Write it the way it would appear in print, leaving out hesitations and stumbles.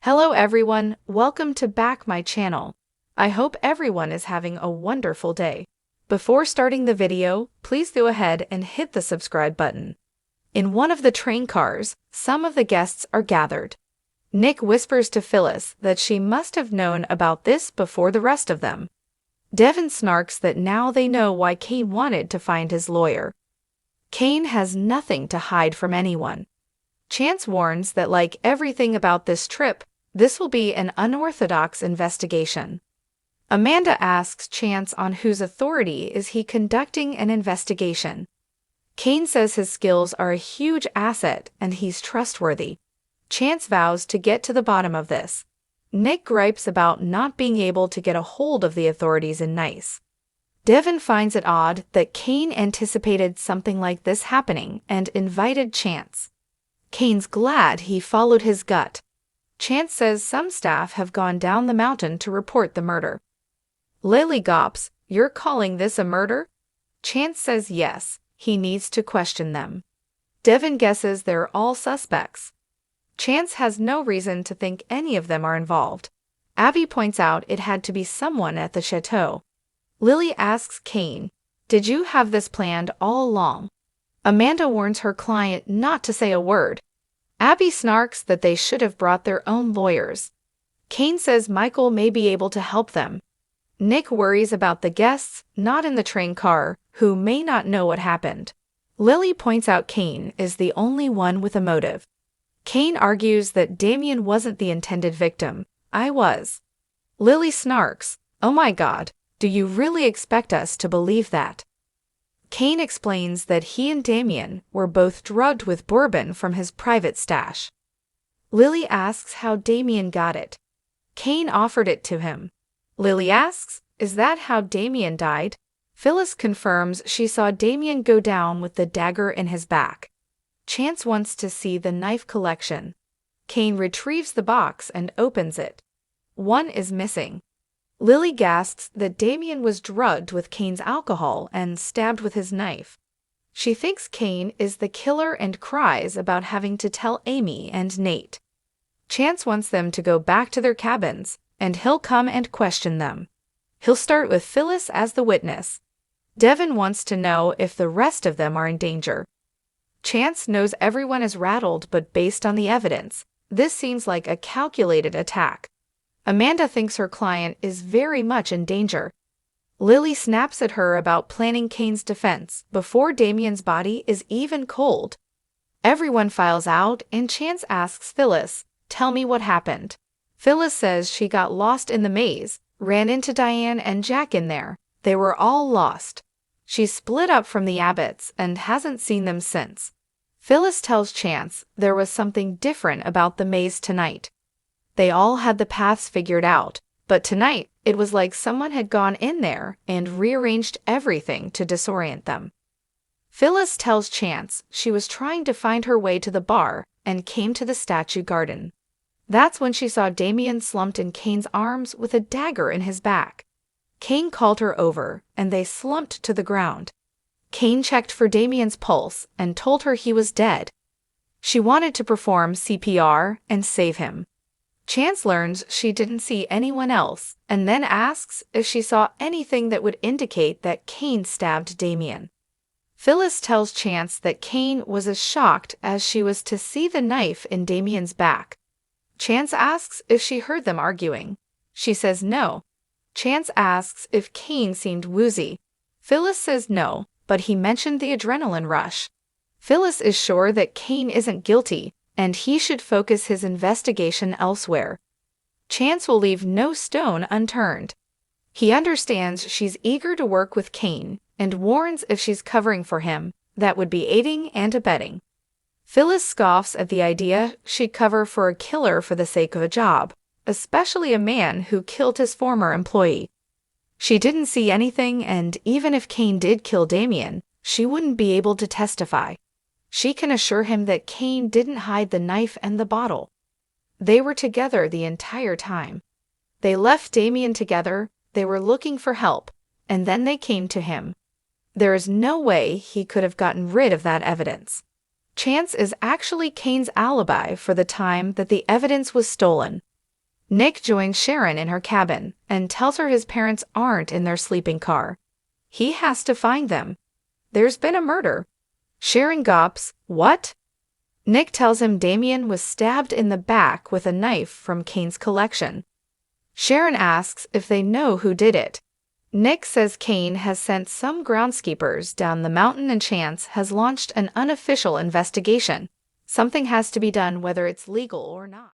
Hello everyone, welcome to back my channel. I hope everyone is having a wonderful day. Before starting the video, please go ahead and hit the subscribe button. In one of the train cars, some of the guests are gathered. Nick whispers to Phyllis that she must have known about this before the rest of them. Devin snarks that now they know why Kane wanted to find his lawyer. Kane has nothing to hide from anyone. Chance warns that like everything about this trip, this will be an unorthodox investigation. Amanda asks Chance on whose authority is he conducting an investigation. Kane says his skills are a huge asset and he's trustworthy. Chance vows to get to the bottom of this. Nick gripes about not being able to get a hold of the authorities in Nice. Devin finds it odd that Kane anticipated something like this happening and invited Chance. Kane's glad he followed his gut. Chance says some staff have gone down the mountain to report the murder. Lily gawps, "You're calling this a murder?" Chance says yes, he needs to question them. Devin guesses they're all suspects. Chance has no reason to think any of them are involved. Abby points out it had to be someone at the chateau. Lily asks Kane, "Did you have this planned all along?" Amanda warns her client not to say a word. Abby snarks that they should have brought their own lawyers. Kane says Michael may be able to help them. Nick worries about the guests not in the train car who may not know what happened. Lily points out Kane is the only one with a motive. Kane argues that Damien wasn't the intended victim. I was. Lily snarks, "Oh my God, do you really expect us to believe that?" Kane explains that he and Damien were both drugged with bourbon from his private stash. Lily asks how Damien got it. Kane offered it to him. Lily asks, "Is that how Damien died?" Phyllis confirms she saw Damien go down with the dagger in his back. Chance wants to see the knife collection. Kane retrieves the box and opens it. One is missing. Lily gasps that Damien was drugged with Kane's alcohol and stabbed with his knife. She thinks Kane is the killer and cries about having to tell Amy and Nate. Chance wants them to go back to their cabins, and he'll come and question them. He'll start with Phyllis as the witness. Devin wants to know if the rest of them are in danger. Chance knows everyone is rattled, but based on the evidence, this seems like a calculated attack. Amanda thinks her client is very much in danger. Lily snaps at her about planning Kane's defense before Damien's body is even cold. Everyone files out and Chance asks Phyllis, "Tell me what happened." Phyllis says she got lost in the maze, ran into Diane and Jack in there. They were all lost. She split up from the Abbotts and hasn't seen them since. Phyllis tells Chance there was something different about the maze tonight. They all had the paths figured out, but tonight it was like someone had gone in there and rearranged everything to disorient them. Phyllis tells Chance she was trying to find her way to the bar and came to the statue garden. That's when she saw Damien slumped in Kane's arms with a dagger in his back. Kane called her over, and they slumped to the ground. Kane checked for Damien's pulse and told her he was dead. She wanted to perform CPR and save him. Chance learns she didn't see anyone else, and then asks if she saw anything that would indicate that Kane stabbed Damien. Phyllis tells Chance that Kane was as shocked as she was to see the knife in Damien's back. Chance asks if she heard them arguing. She says no. Chance asks if Kane seemed woozy. Phyllis says no, but he mentioned the adrenaline rush. Phyllis is sure that Kane isn't guilty, and he should focus his investigation elsewhere. Chance will leave no stone unturned. He understands she's eager to work with Kane and warns if she's covering for him, that would be aiding and abetting. Phyllis scoffs at the idea she'd cover for a killer for the sake of a job, especially a man who killed his former employee. She didn't see anything, and even if Kane did kill Damien, she wouldn't be able to testify. She can assure him that Kane didn't hide the knife and the bottle. They were together the entire time. They left Damien together, they were looking for help, and then they came to him. There is no way he could have gotten rid of that evidence. Chance is actually Kane's alibi for the time that the evidence was stolen. Nick joins Sharon in her cabin and tells her his parents aren't in their sleeping car. He has to find them. There's been a murder. Sharon gawps, "What?" Nick tells him Damien was stabbed in the back with a knife from Kane's collection. Sharon asks if they know who did it. Nick says Kane has sent some groundskeepers down the mountain and Chance has launched an unofficial investigation. Something has to be done whether it's legal or not.